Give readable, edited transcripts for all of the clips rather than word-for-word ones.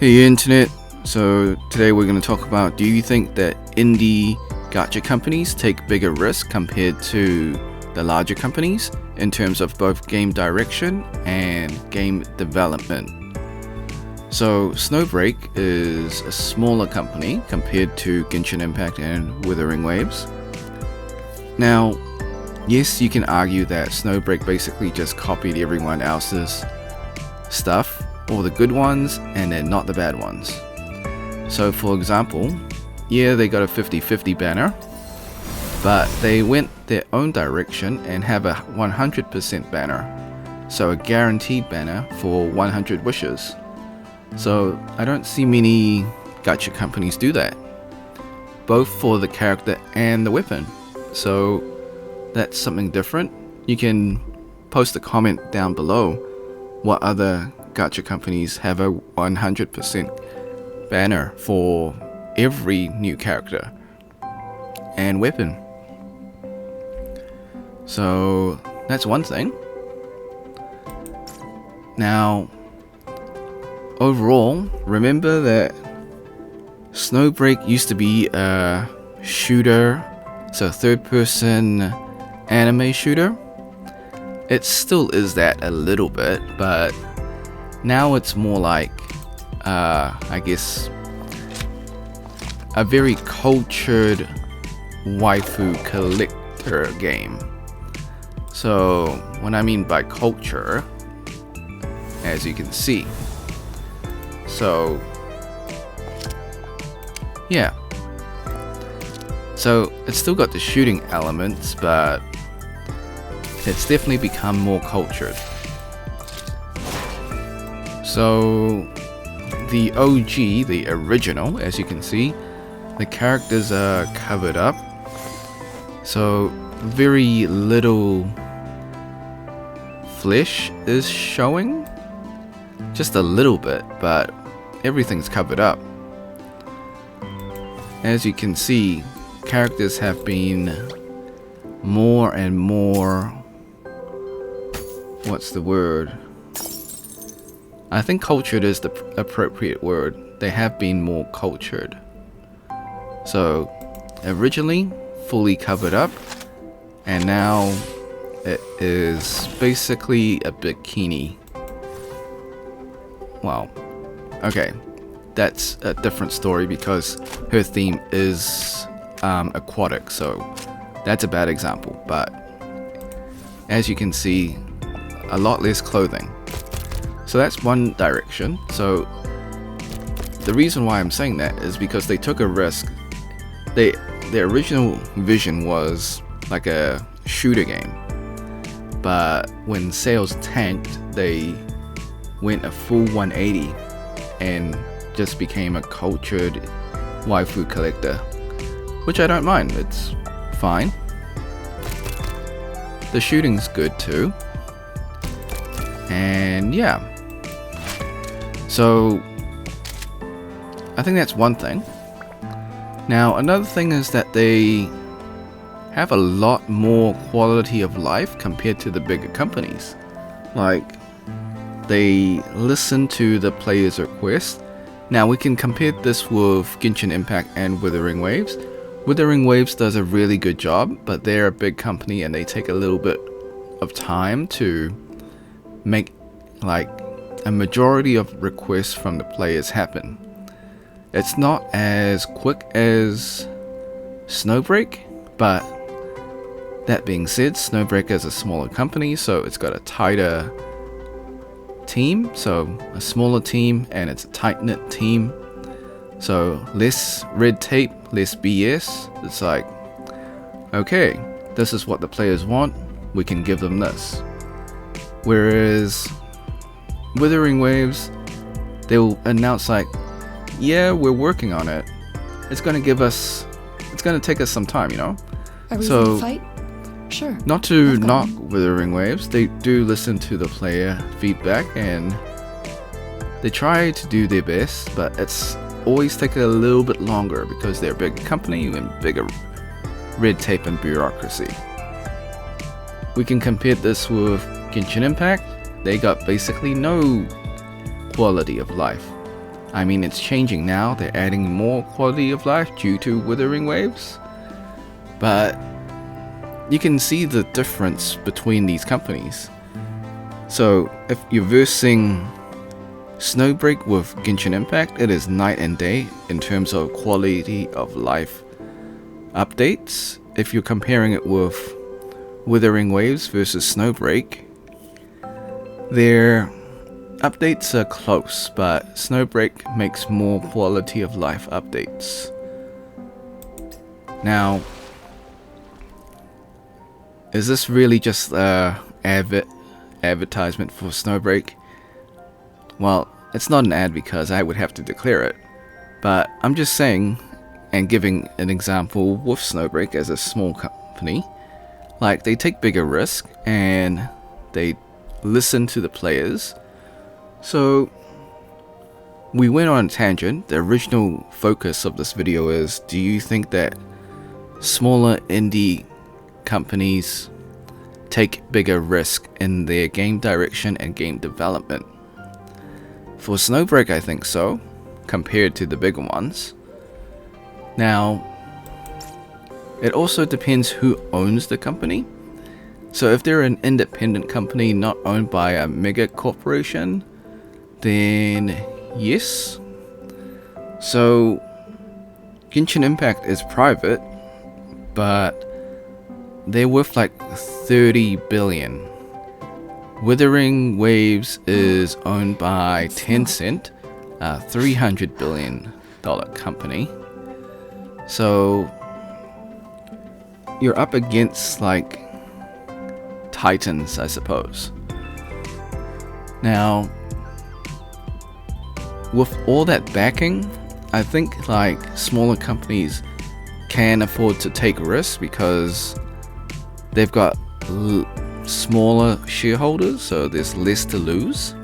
Hey internet, so today we're going to talk about, do you think that indie gacha companies take bigger risks compared to the larger companies in terms of both game direction and game development? So Snowbreak is a smaller company compared to Genshin Impact and Wuthering Waves. Now, yes, you can argue that Snowbreak basically just copied everyone else's stuff, all the good ones and then not the bad ones. So for example, yeah, they got a 50-50 banner, but they went their own direction and have a 100% banner, so a guaranteed banner for 100 wishes. So I don't see many gacha companies do that, both for the character and the weapon. So that's something different. You can post a comment down below what other gacha companies have a 100% banner for every new character and weapon. So that's one thing. Now, overall, remember that Snowbreak used to be a shooter, so third-person anime shooter. It still is that a little bit, but now it's more like, I guess, a very cultured waifu collector game. So what I mean by culture, as you can see. So yeah. So it's still got the shooting elements, but it's definitely become more cultured. So the OG, the original, as you can see, the characters are covered up, so very little flesh is showing, just a little bit, but everything's covered up. As you can see, characters have been more and more, what's the word? I think cultured is the appropriate word. They have been more cultured. So originally fully covered up, and now it is basically a bikini. Wow. Okay, that's a different story because her theme is aquatic, so that's a bad example. But as you can see, a lot less clothing. So that's one direction. So the reason why I'm saying that is because they took a risk. Their original vision was like a shooter game, but when sales tanked, they went a full 180 and just became a cultured waifu collector, which I don't mind. It's fine. The shooting's good too, and yeah. So I think that's one thing. Now another thing is that they have a lot more quality of life compared to the bigger companies. Like, they listen to the players' requests. Now we can compare this with Genshin Impact and Wuthering Waves. Wuthering Waves does a really good job, but they're a big company and they take a little bit of time to make like a majority of requests from the players happen. It's not as quick as Snowbreak, but that being said, Snowbreak is a smaller company, so it's got a tighter team, so a smaller team, and it's a tight-knit team, so less red tape, less BS. It's like, okay, this is what the players want, we can give them this. Whereas Wuthering Waves, they'll announce like, yeah, we're working on it. It's gonna take us some time, you know? Are we so gonna fight? Sure. Not to knock Wuthering Waves, they do listen to the player feedback and they try to do their best, but it's always taken a little bit longer because they're a bigger company and bigger red tape and bureaucracy. We can compare this with Genshin Impact. They got basically no quality of life. I mean, it's changing now. They're adding more quality of life due to withering waves. But you can see the difference between these companies. So if you're versing Snowbreak with Genshin Impact, it is night and day in terms of quality of life updates. If you're comparing it with Withering Waves versus Snowbreak, their updates are close, but Snowbreak makes more quality of life updates. Now, is this really just a advertisement for Snowbreak? Well, it's not an ad because I would have to declare it, but I'm just saying and giving an example with Snowbreak as a small company. Like, they take bigger risk and they listen to the players. So we went on a tangent. The original focus of this video is, do you think that smaller indie companies take bigger risk in their game direction and game development? For Snowbreak, I think so, compared to the bigger ones. Now, it also depends who owns the company. So if they're an independent company not owned by a mega corporation, then yes. So Genshin Impact is private, but they're worth like 30 billion. Withering Waves is owned by Tencent, a $300 billion company. So you're up against like titans, I suppose. Now, with all that backing, I think like smaller companies can afford to take risks because they've got smaller shareholders, so there's less to lose.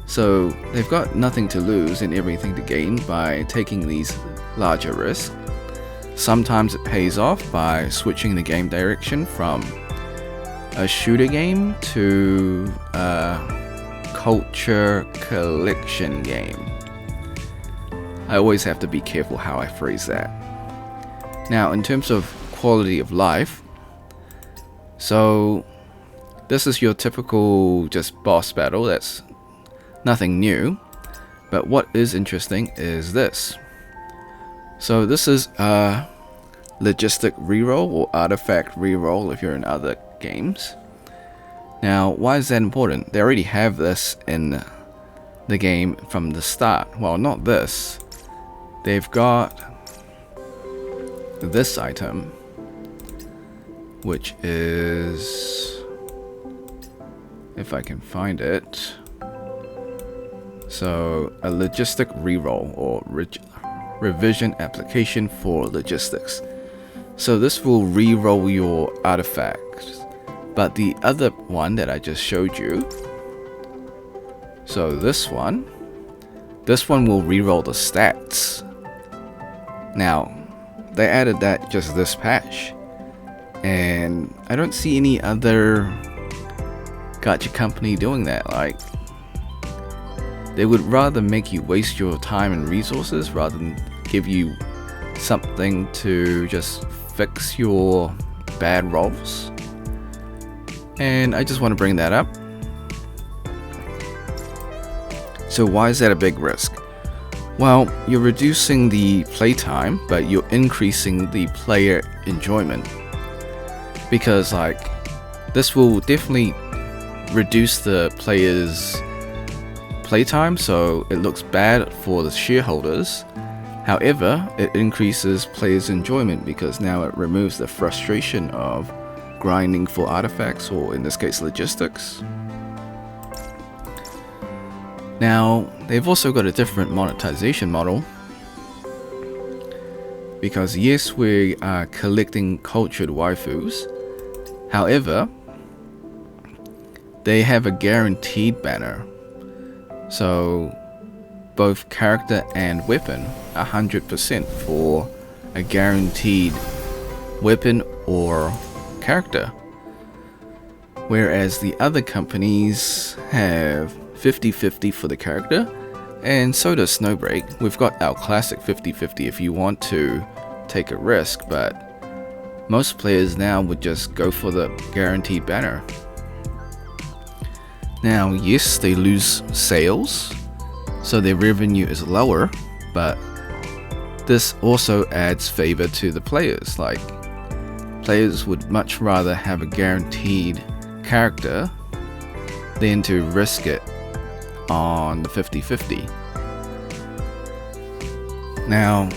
So they've got nothing to lose and everything to gain by taking these larger risks. Sometimes it pays off by switching the game direction from a shooter game to a culture collection game. I always have to be careful how I phrase that. Now, in terms of quality of life, so this is your typical just boss battle. That's nothing new. But what is interesting is this. So this is a logistic reroll or artifact reroll if you're in other games. Now, why is that important? They already have this in the game from the start. Well, not this. They've got this item, which is, if I can find it, so a logistic reroll or revision application for logistics. So this will re-roll your artifacts. But the other one that I just showed you, so this one will re-roll the stats. Now, they added that just this patch, and I don't see any other gacha company doing that. Like, they would rather make you waste your time and resources rather than give you something to just fix your bad rolls. And I just want to bring that up. So why is that a big risk? Well, you're reducing the playtime, but you're increasing the player enjoyment. Because like, this will definitely reduce the player's playtime, so it looks bad for the shareholders. However, it increases players' enjoyment because now it removes the frustration of grinding for artifacts, or in this case logistics. Now, they've also got a different monetization model, because yes, we are collecting cultured waifus. However, they have a guaranteed banner. So both character and weapon, 100% for a guaranteed weapon or character. Whereas the other companies have 50-50 for the character And so does Snowbreak. We've got our classic 50-50 if you want to take a risk, but most players now would just go for the guaranteed banner. Now, yes, they lose sales, so their revenue is lower, but this also adds favor to the players. Like, players would much rather have a guaranteed character than to risk it on the 50-50. Now,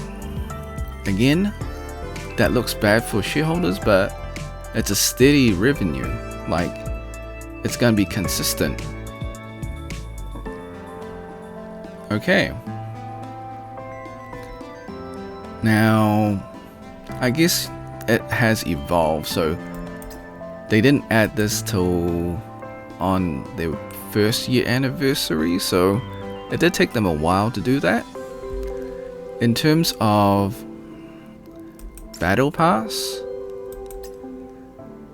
again, that looks bad for shareholders, but it's a steady revenue. Like, it's going to be consistent. Okay. Now, I guess it has evolved, so they didn't add this till on their first year anniversary, so it did take them a while to do that. In terms of Battle Pass,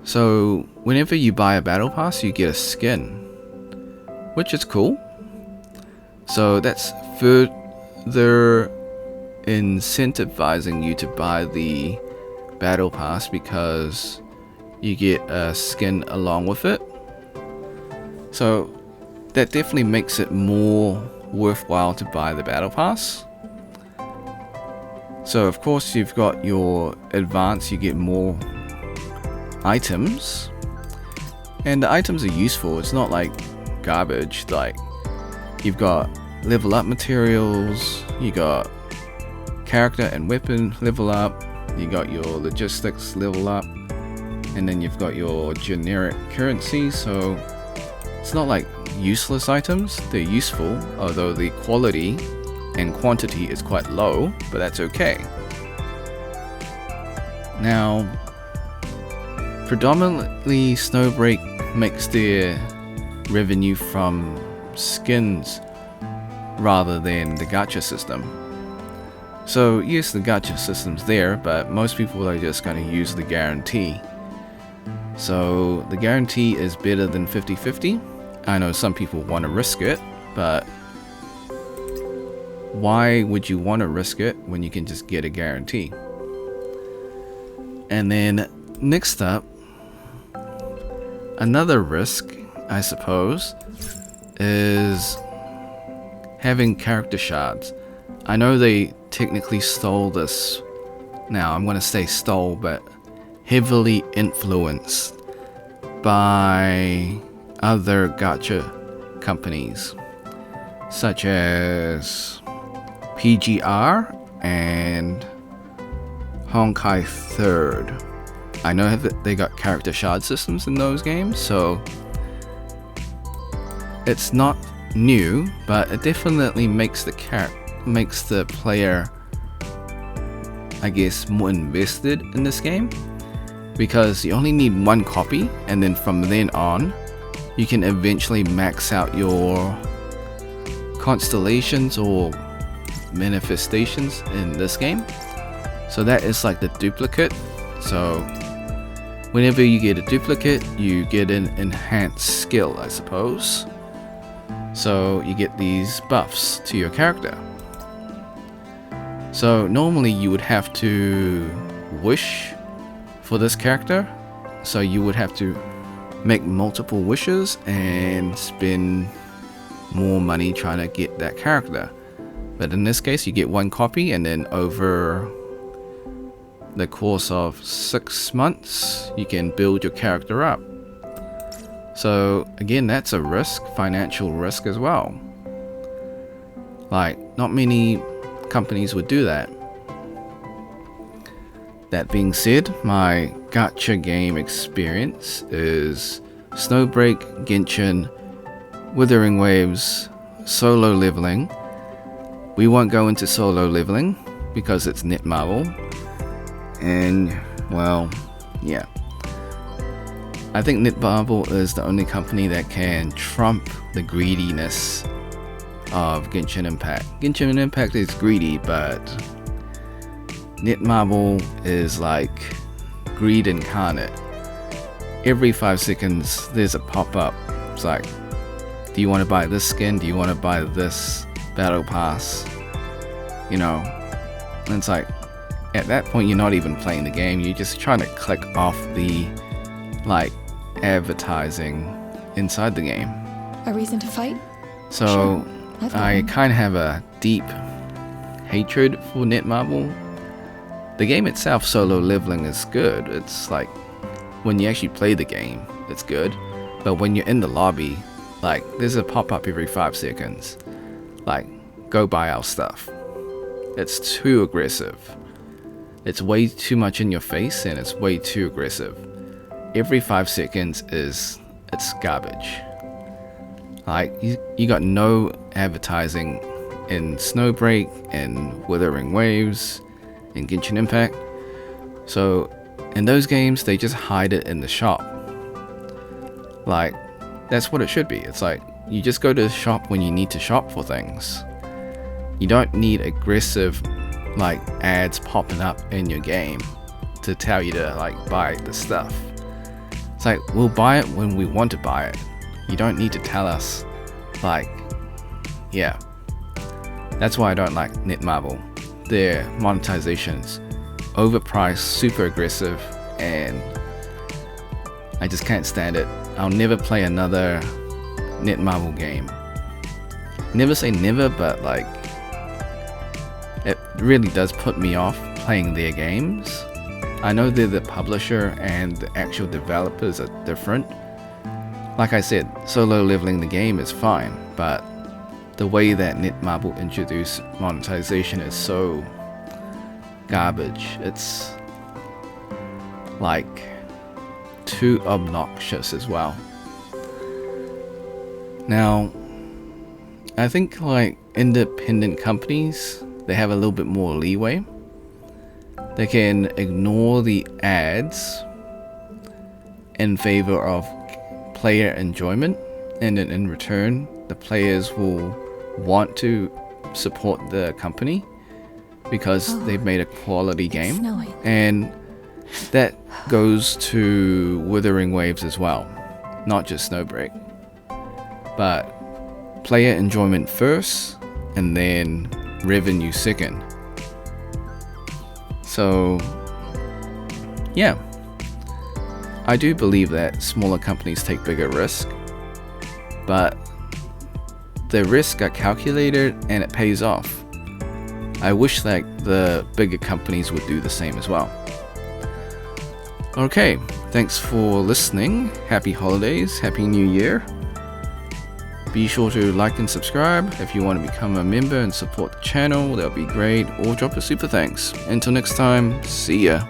so whenever you buy a Battle Pass, you get a skin, which is cool. So that's further incentivizing you to buy the Battle Pass because you get a skin along with it. So that definitely makes it more worthwhile to buy the Battle Pass. So of course you've got your advance, you get more items, and the items are useful. It's not like garbage. Like, you've got level up materials, you got character and weapon level up, you got your logistics level up, and then you've got your generic currency. So it's not like useless items, they're useful, although the quality and quantity is quite low, but that's okay. Now, predominantly Snowbreak makes their revenue from skins rather than the gacha system. So yes, the gacha system's there, but most people are just going to use the guarantee. So the guarantee is better than 50-50. I know some people want to risk it, but why would you want to risk it when you can just get a guarantee? And then next up, another risk, I suppose, is having character shards. I know they technically stole this. Now, I'm going to say stole, but heavily influenced by other gacha companies, such as PGR and Honkai 3rd. I know that they got character shard systems in those games, so it's not new, but it definitely makes the player, I guess, more invested in this game, because you only need one copy, and then from then on you can eventually max out your constellations or manifestations in this game. So that is like the duplicate. So whenever you get a duplicate, you get an enhanced skill, I suppose. So you get these buffs to your character. So normally you would have to wish for this character. So you would have to make multiple wishes and spend more money trying to get that character. But in this case, you get one copy, and then over the course of 6 months, you can build your character up. So again, that's a risk, financial risk as well. Like, not many companies would do that. That being said, my gacha game experience is Snowbreak, Genshin, Withering Waves, solo leveling. We won't go into solo leveling because it's Netmarble, and well, yeah. I think Netmarble is the only company that can trump the greediness of Genshin Impact. Genshin Impact is greedy, but Netmarble is like greed incarnate. Every 5 seconds there's a pop-up. It's like, do you want to buy this skin? Do you want to buy this battle pass, you know, and it's like, at that point you're not even playing the game, you're just trying to click off the, like, advertising inside the game. A reason to fight? So, Sure. I've got I one. kind of have a deep hatred for Netmarble. The game itself, solo leveling, is good. It's like, when you actually play the game, it's good. But when you're in the lobby, like, there's a pop-up every 5 seconds. Like, go buy our stuff. It's too aggressive. It's way too much in your face, and it's way too aggressive. Every 5 seconds it's garbage. Like, you got no advertising in Snowbreak, and Withering Waves, and Genshin Impact. So, in those games, they just hide it in the shop. Like, that's what it should be. It's like, you just go to the shop when you need to shop for things. You don't need aggressive, like, ads popping up in your game to tell you to, like, buy the stuff. It's like, we'll buy it when we want to buy it. You don't need to tell us, like, yeah. That's why I don't like Netmarble. Their monetization's overpriced, super aggressive, and I just can't stand it. I'll never play another Netmarble game. Never say never, but like, it really does put me off playing their games. I know they're the publisher and the actual developers are different. Like I said, solo leveling the game is fine, but the way that Netmarble introduced monetization is so garbage. It's like too obnoxious as well. Now, I think like independent companies, they have a little bit more leeway. They can ignore the ads in favor of player enjoyment, and then in return the players will want to support the company because they've made a quality game. snowing. And that goes to Withering Waves as well, not just Snowbreak, but player enjoyment first and then revenue second. So yeah, I do believe that smaller companies take bigger risk, but the risks are calculated and it pays off. I wish that the bigger companies would do the same as well. Okay, thanks for listening. Happy holidays, happy new year. Be sure to like and subscribe. If you want to become a member and support the channel, that would be great, or drop a super thanks. Until next time, see ya.